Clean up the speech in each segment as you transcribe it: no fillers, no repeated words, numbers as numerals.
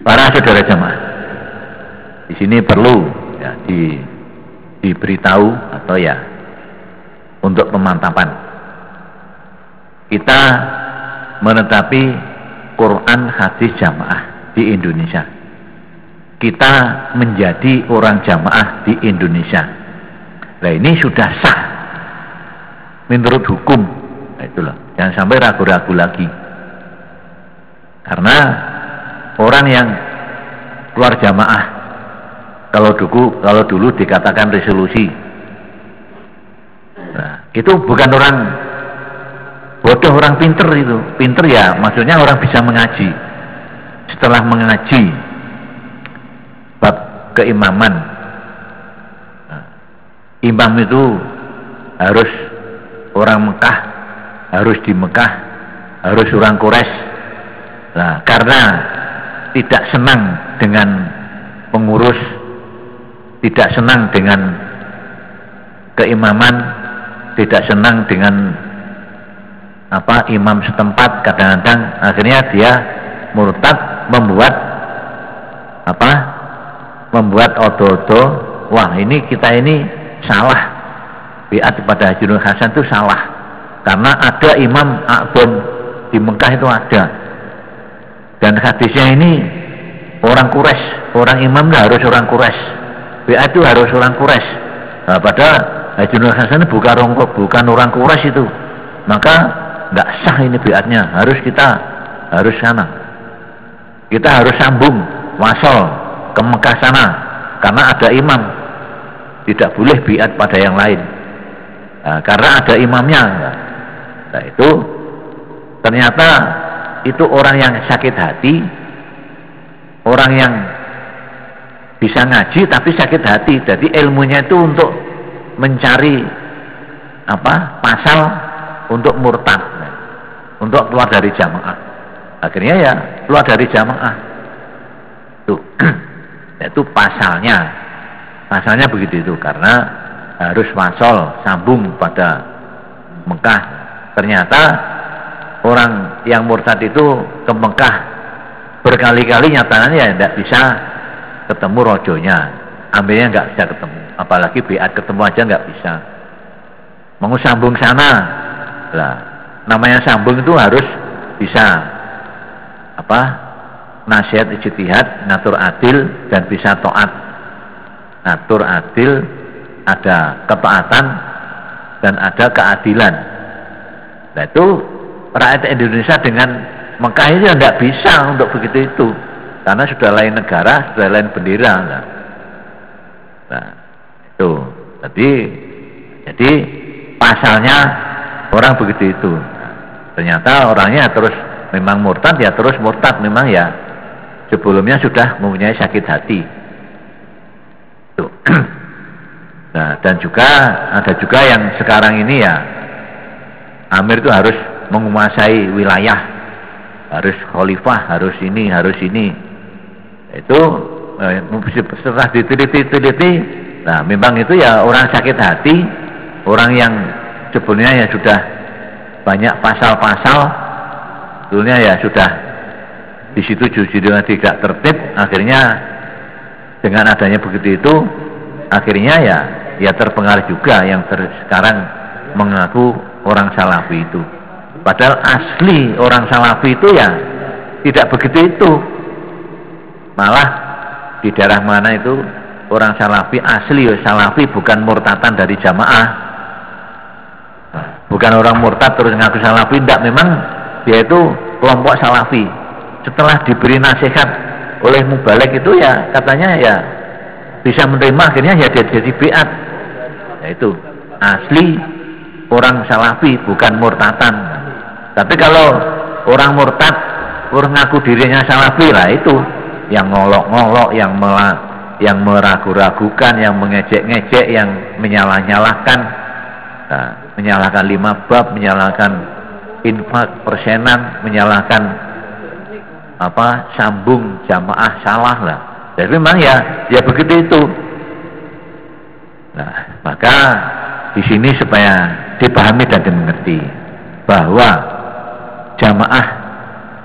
Para saudara jamaah, di sini perlu ya, diberitahu atau ya untuk pemantapan. Kita menetapi Quran hadis jamaah di Indonesia. Kita menjadi orang jamaah di Indonesia. Nah ini sudah sah menurut hukum. Nah, itulah, jangan sampai ragu-ragu lagi. Karena orang yang keluar jamaah, kalau dulu dikatakan resolusi, nah, itu bukan orang bodoh, orang pinter itu. Pinter ya maksudnya orang bisa mengaji. Setelah mengaji bab keimaman, nah, imam itu harus orang Mekah, harus di Mekah, harus orang Quraisy. Nah, karena tidak senang dengan pengurus, tidak senang dengan keimaman, tidak senang dengan imam setempat, kadang-kadang akhirnya dia murtad, membuat odo-odo, wah ini kita ini salah, biat pada Haji Nur Hasan itu salah, karena ada imam a'dham di Mekah itu ada, dan hadisnya ini orang Quraisy, orang imam harus orang Quraisy, biat itu harus orang Quraisy. Nah, padahal Haji Nur Hasan bukan orang Quraisy itu, maka tidak sah ini biatnya, harus sana, kita harus sambung wasol ke Mekah sana, karena ada imam, tidak boleh biat pada yang lain. Nah, karena ada imamnya. Nah itu ternyata itu orang yang sakit hati, orang yang bisa ngaji tapi sakit hati. Jadi ilmunya itu untuk mencari pasal untuk murtad, untuk keluar dari jamaah. Akhirnya ya keluar dari jamaah. Tuh, itu pasalnya begitu itu, karena harus wasol sambung pada Mekah. Ternyata orang yang murtad itu ke Mekah berkali-kali, nyatanya ya tidak bisa ketemu rojonya, ambilnya nggak bisa ketemu, apalagi biat ketemu aja nggak bisa, mau sambung sana lah. Namanya sambung itu harus bisa nasihat ijtihad, ngatur adil, dan bisa taat. Ngatur adil, ada ketaatan dan ada keadilan. Nah itu rakyat Indonesia dengan Mekah ini tidak bisa untuk begitu itu, karena sudah lain negara, sudah lain bendera. Nah itu jadi pasalnya orang begitu itu. Ternyata orangnya terus memang murtad, ya terus murtad, memang ya sebelumnya sudah mempunyai sakit hati. Tuh. Nah, dan juga ada juga yang sekarang ini ya, amir itu harus menguasai wilayah, harus khalifah, harus ini. Itu setelah diteliti, nah memang itu ya orang sakit hati, orang yang sebelumnya ya sudah banyak pasal-pasal, sebetulnya ya sudah di situ judulnya tidak tertib. Akhirnya dengan adanya begitu itu, akhirnya ya terpengaruh juga yang sekarang mengaku orang salafi itu. Padahal asli orang salafi itu ya tidak begitu itu. Malah di daerah mana itu orang salafi asli salafi, bukan murtatan dari jamaah, bukan orang murtad terus ngaku salafi, tidak, memang dia itu kelompok salafi. Setelah diberi nasihat oleh mubalik itu ya katanya ya bisa menerima, akhirnya ya jadi biat. Yaitu asli orang salafi, bukan murtatan. Tapi kalau orang murtad, orang ngaku dirinya salafi, lah itu yang ngolok-ngolok, yang meragu-ragukan, yang mengejek-ngejek, yang menyalah-nyalahkan, menyalahkan 5 bab, menyalahkan infak persenan, menyalahkan sambung jamaah, salah lah. Jadi memang ya begitu itu. Nah, maka di sini supaya dipahami dan dimengerti bahwa jamaah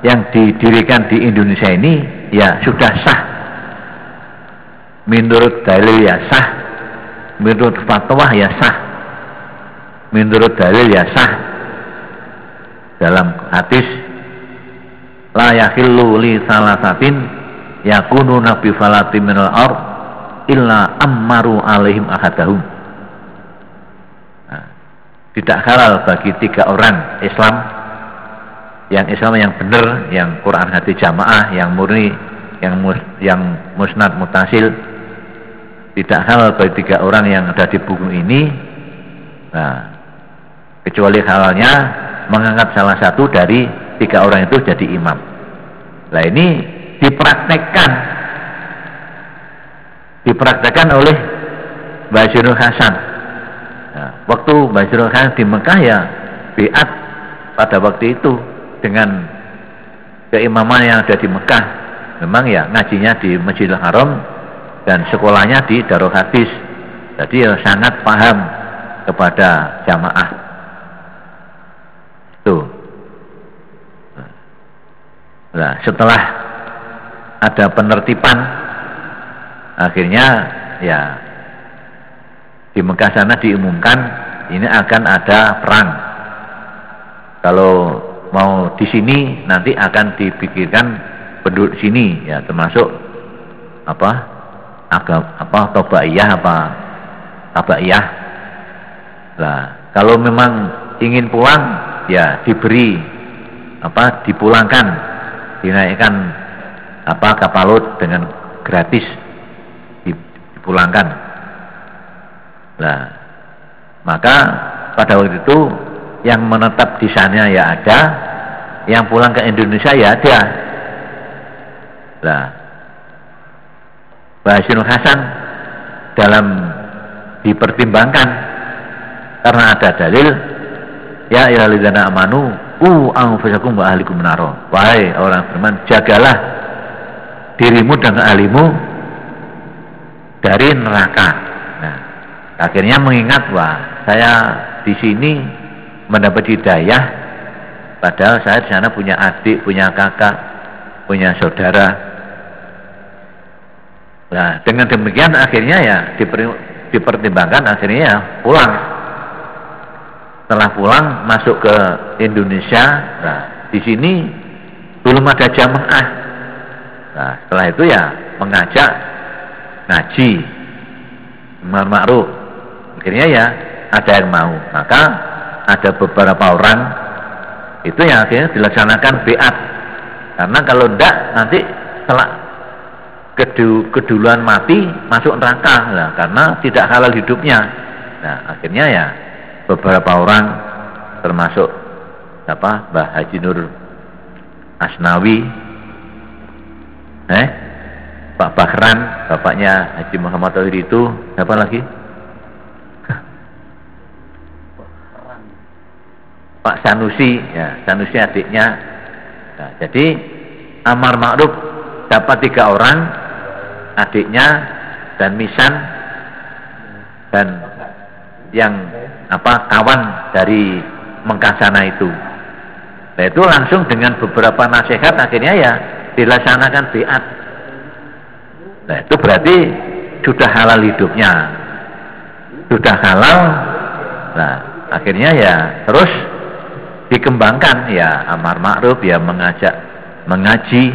yang didirikan di Indonesia ini ya sudah sah, menurut dalil ya sah, menurut fatwa ya sah, menurut dalil ya sah. Dalam hadis la yakhillu li salasatin yakunu nabi falati minal ar illa ammaru alaihim ahadahum. Nah, tidak halal bagi 3 orang Islam yang benar, yang Quran hati jamaah, yang murni, yang musnad mutasil. Tidak halal bagi 3 orang yang ada di buku ini. Nah, kecuali halalnya mengangkat salah satu dari 3 orang itu jadi imam. Nah, ini dipraktekkan oleh Bashirul Hasan. Nah, waktu Bashirul Hasan di Mekah ya biat pada waktu itu dengan keimaman yang ada di Mekah. Memang ya ngajinya di Masjidil Haram dan sekolahnya di Darul Hadis. Jadi ya sangat paham kepada jamaah. Tuh. Nah, setelah ada penertiban, akhirnya ya di Mekah sana diumumkan ini akan ada perang. Kalau mau di sini nanti akan dipikirkan penduduk sini ya, termasuk Tobaiyah Tabaiyah. Lah, kalau memang ingin pulang ya diberi dipulangkan, dinaikkan kapal laut dengan gratis, dipulangkan. Nah, maka pada waktu itu yang menetap di sana ya ada, yang pulang ke Indonesia ya ada. Nah, Bashirul Hasan dalam dipertimbangkan karena ada dalil ya ayyuhalladzina amanu anfusakum wa ahlikum naro. Wahai orang beriman, jagalah dirimu dan ahlimu dari neraka. Nah, akhirnya mengingat, wah, saya di sini mendapat hidayah, padahal saya di sana punya adik, punya kakak, punya saudara. Nah, dengan demikian akhirnya ya dipertimbangkan, akhirnya ya pulang. Setelah pulang masuk ke Indonesia, nah di sini belum ada jamaah. Nah, setelah itu ya mengajak ngaji, ma'ruf. Akhirnya ya ada yang mau, maka ada beberapa orang itu yang akhirnya dilaksanakan biat. Karena kalau tidak nanti setelah keduluan mati masuk neraka lah, karena tidak halal hidupnya. Nah, akhirnya ya beberapa orang termasuk Mbah Haji Nur Asnawi, Pak Bahran, bapaknya Haji Muhammad Tauhid itu, siapa lagi? Pak Sanusi, ya Sanusi adiknya. Nah, jadi amar ma'ruf dapat 3 orang, adiknya dan Misan dan yang kawan dari Mekah sana itu. Nah, itu langsung dengan beberapa nasihat akhirnya ya dilaksanakan biat. Nah, itu berarti sudah halal hidupnya, sudah halal. Nah, akhirnya ya terus dikembangkan ya amar ma'ruf, ya mengajak mengaji.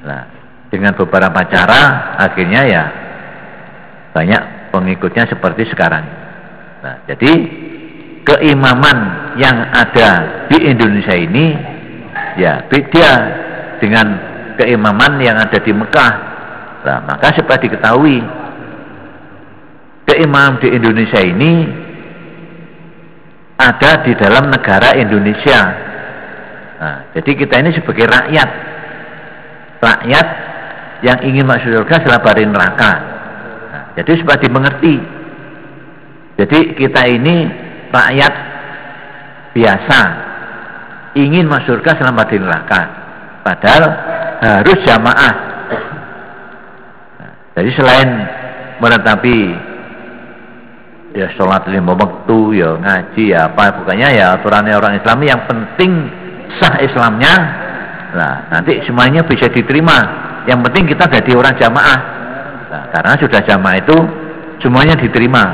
Nah, dengan beberapa cara akhirnya ya banyak pengikutnya seperti sekarang. Nah, jadi keimaman yang ada di Indonesia ini ya beda dengan keimaman yang ada di Mekah. Nah, maka supaya diketahui keimam di Indonesia ini ada di dalam negara Indonesia. Nah, jadi kita ini sebagai rakyat yang ingin masuk surga setelah bari neraka. Nah, jadi supaya dimengerti. Jadi kita ini rakyat biasa ingin masuk surga setelah bari neraka. Padahal harus jamaah. Nah, jadi selain menetapi ya sholat 5 waktu, ya ngaji, ya apa, bukannya ya aturannya orang Islam yang penting sah Islamnya, Nah, nanti semuanya bisa diterima. Yang penting kita jadi orang jamaah. Nah, karena sudah jamaah itu semuanya diterima.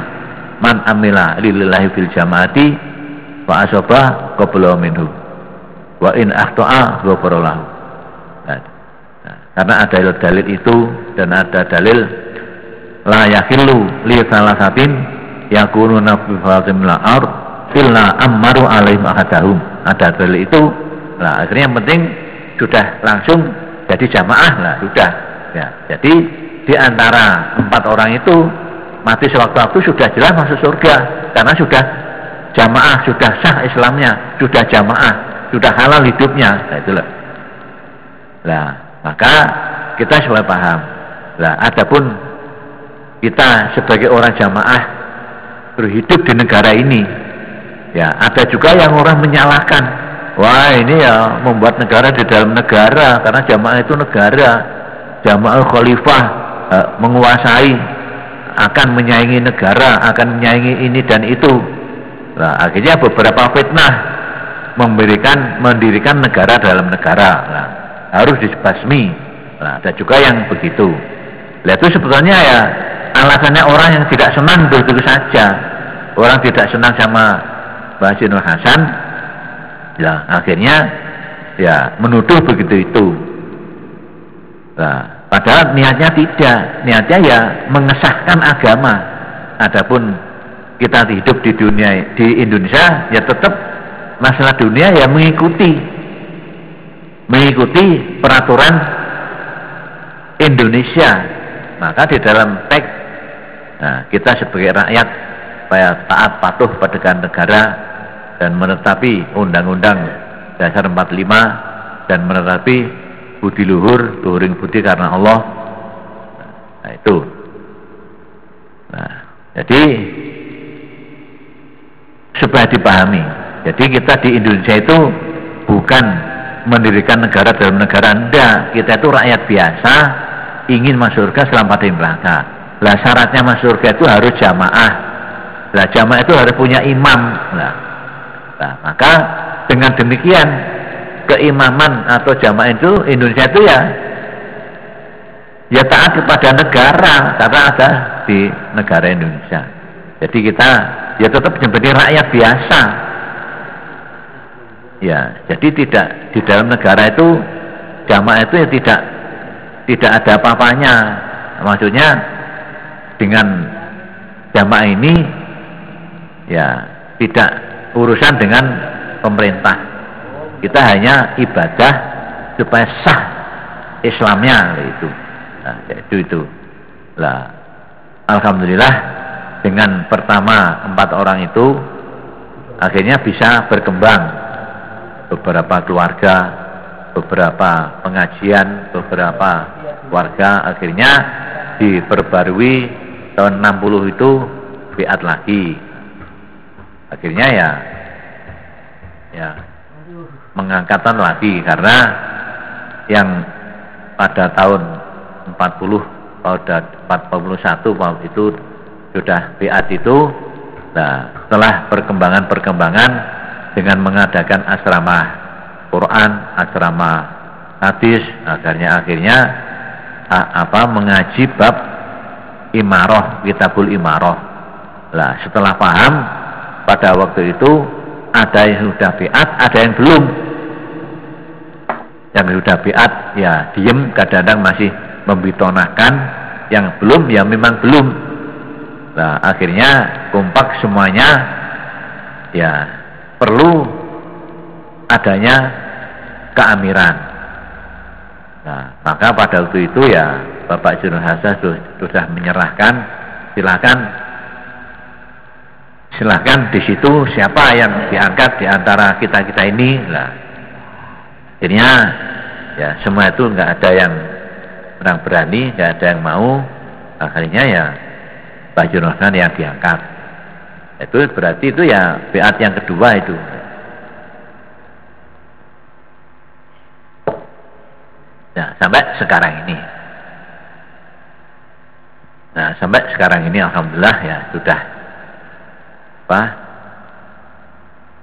Man amila lillahi fil jamaati wa asaba qabla minhu wa in akhta'a ghafara lahu. Nah, karena ada dalil itu dan ada dalil la yakhillu li salasatin yakununa fi fazimil ar illa ammaru alaihim ahadahum. Ada dalil itu. Nah, akhirnya yang penting sudah langsung jadi jamaah lah, sudah. Ya, jadi di antara 4 orang itu mati sewaktu-waktu sudah jelas masuk surga karena sudah jamaah, sudah sah Islamnya, sudah jamaah, sudah halal hidupnya. Nah, itulah. Nah, maka kita supaya paham. Nah, adapun kita sebagai orang jamaah berhidup di negara ini, ya ada juga yang orang menyalahkan. Wah, ini ya membuat negara di dalam negara karena jamaah itu negara, jamaah khalifah menguasai, akan menyaingi negara, akan menyaingi ini dan itu. Nah, akhirnya beberapa fitnah mendirikan negara dalam negara. Nah, harus dibasmi. Nah, ada juga yang begitu. Nah, itu sebetulnya ya alasannya orang yang tidak senang begitu saja. Orang tidak senang sama Mbah Haji Nur Hasan, ya akhirnya ya menuduh begitu itu. Nah, padahal niatnya tidak, niatnya ya mengesahkan agama. Adapun kita hidup di dunia, di Indonesia, ya tetap masalah dunia ya mengikuti peraturan Indonesia. Maka di dalam teks, nah, kita sebagai rakyat supaya taat patuh pada negara dan menetapi Undang-Undang Dasar 45 dan menetapi budi luhur, luhuring budi karena Allah. Nah, itu. Nah, jadi supaya dipahami. Jadi kita di Indonesia itu bukan mendirikan negara dalam negara, enggak. Kita itu rakyat biasa ingin masuk surga selamat di neraka. Lah syaratnya masuk surga itu harus jamaah. Lah jamaah itu harus punya imam. Nah, maka dengan demikian keimaman atau jamaah itu Indonesia itu ya taat kepada negara karena ada di negara Indonesia. Jadi kita ya tetap seperti rakyat biasa. Ya, jadi tidak di dalam negara itu jamaah itu ya tidak ada apa-apanya. Maksudnya dengan jamaah ini ya tidak urusan dengan pemerintah. Kita hanya ibadah supaya sah Islamnya itu. Nah, itu. Lah, alhamdulillah dengan pertama 4 orang itu akhirnya bisa berkembang beberapa keluarga, beberapa pengajian, beberapa warga, akhirnya diperbarui tahun 60 itu biat lagi. Akhirnya ya mengangkatan lagi karena yang pada tahun 41 itu sudah biat itu. Nah, setelah perkembangan dengan mengadakan asrama Quran, asrama hadis, akhirnya mengaji bab imarah, kitabul imarah. Lah, setelah paham pada waktu itu ada yang sudah biat, ada yang belum. Yang sudah biat ya diem, kadang-kadang masih membitonahkan, yang belum ya memang belum. Nah, akhirnya kompak semuanya ya perlu adanya keamiran. Nah, maka pada waktu itu ya Bapak Haji Nur Hasan sudah menyerahkan, silahkan di situ siapa yang diangkat di antara kita ini. Lah, akhirnya ya semua itu nggak ada yang berani, nggak ada yang mau. Akhirnya ya Pak Haji Nur Hasan yang diangkat. Itu berarti itu ya biat yang kedua itu. Nah, sampai sekarang ini alhamdulillah ya sudah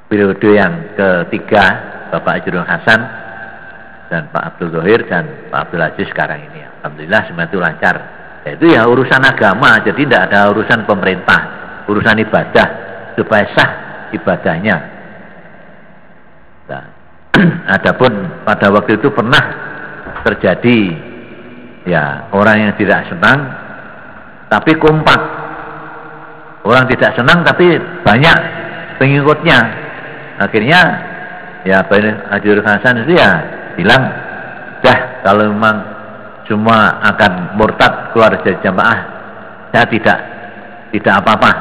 periode yang ketiga Bapak Haji Nur Hasan dan Pak Abdul Zahir dan Pak Abdul Aziz sekarang ini. Alhamdulillah semua itu lancar. Ya, itu ya urusan agama, jadi tidak ada urusan pemerintah, urusan ibadah supaya sah ibadahnya. Nah, adapun pada waktu itu pernah terjadi ya orang yang tidak senang tapi kompak, orang tidak senang tapi banyak pengikutnya. Akhirnya ya Pak Haji Hasan itu ya bilang, dah kalau memang semua akan murtad keluar dari jamaah, saya tidak apa-apa.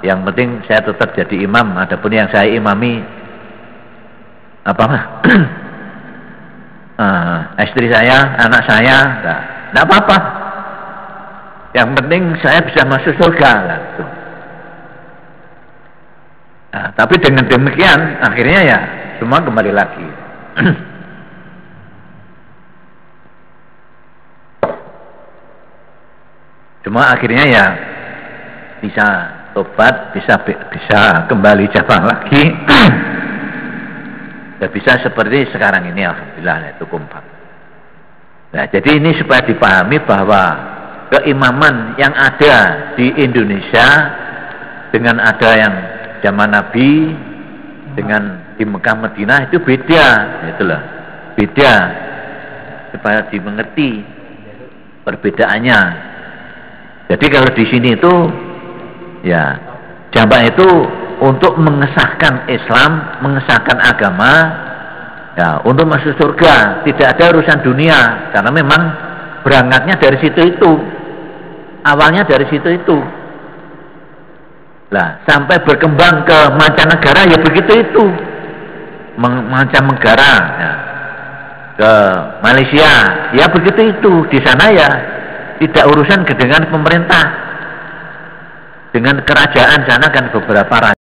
Yang penting saya tetap jadi imam. Adapun yang saya imami istri saya, anak saya, tidak apa-apa. Yang penting saya bisa masuk surga. Nah, tapi dengan demikian akhirnya ya semua kembali lagi. Cuma akhirnya ya bisa tobat, bisa kembali jamaah lagi. Ya bisa seperti sekarang ini, alhamdulillah itu kompak. Nah, jadi ini supaya dipahami bahwa keimaman yang ada di Indonesia dengan ada yang zaman Nabi dengan di Mekah Madinah itu beda, itulah beda, supaya dimengerti perbedaannya. Jadi kalau di sini itu ya jamaah itu untuk mengesahkan Islam, mengesahkan agama, ya untuk masuk surga, tidak ada urusan dunia, karena memang berangkatnya dari situ itu, awalnya dari situ itu. Lah sampai berkembang ke mancanegara ya begitu itu, mancanegara ya, ke Malaysia ya begitu itu, di sana ya tidak urusan dengan pemerintah, dengan kerajaan sana kan beberapa